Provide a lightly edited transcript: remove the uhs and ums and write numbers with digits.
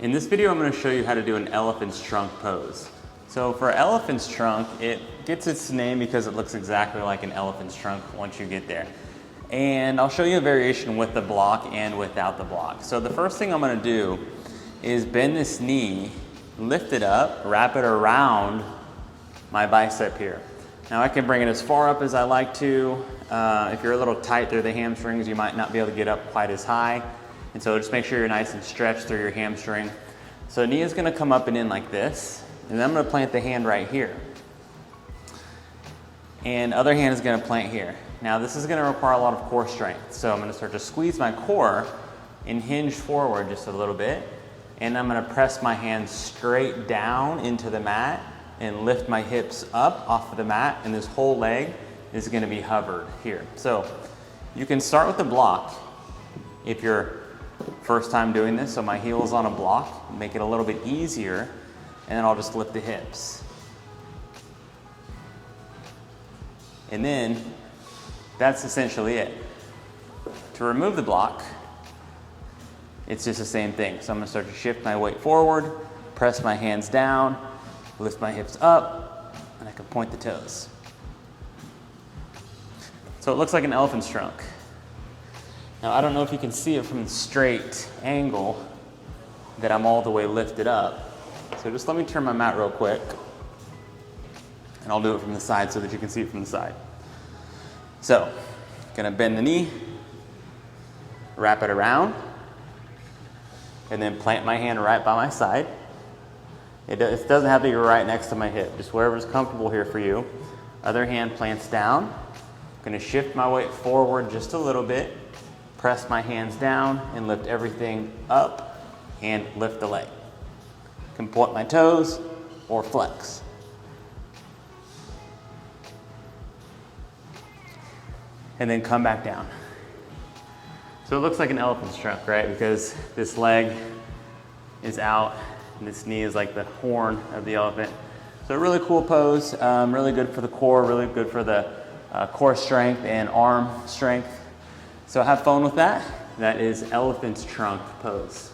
In this video, I'm going to show you how to do an elephant's trunk pose. So for elephant's trunk, it gets its name because it looks exactly like an elephant's trunk once you get there. And I'll show you a variation with the block and without the block. So the first thing I'm going to do is bend this knee, lift it up, wrap it around my bicep here. Now I can bring it as far up as I like to. If you're a little tight through the hamstrings, you might not be able to get up quite as high. And so just make sure you're nice and stretched through your hamstring. So knee is going to come up and in like this. And then I'm going to plant the hand right here. And other hand is going to plant here. Now this is going to require a lot of core strength. So I'm going to start to squeeze my core and hinge forward just a little bit. And I'm going to press my hands straight down into the mat and lift my hips up off of the mat. And this whole leg is going to be hovered here. So you can start with the block if you're first time doing this. So my heel is on a block, make it a little bit easier, and then I'll just lift the hips. And then that's essentially it. To remove the block, it's just the same thing. So I'm going to start to shift my weight forward, press my hands down, lift my hips up, and I can point the toes. So it looks like an elephant's trunk. Now I don't know if you can see it from the straight angle that I'm all the way lifted up. So just let me turn my mat real quick, and I'll do it from the side so that you can see it from the side. So, gonna bend the knee, wrap it around, and then plant my hand right by my side. It doesn't have to be right next to my hip, just wherever's comfortable here for you. Other hand plants down. Gonna shift my weight forward just a little bit, press my hands down and lift everything up and lift the leg. Can point my toes or flex. And then come back down. So it looks like an elephant's trunk, right? Because this leg is out and this knee is like the horn of the elephant. So a really cool pose, really good for the core, really good for the core strength and arm strength. So have fun with that. That is elephant's trunk pose.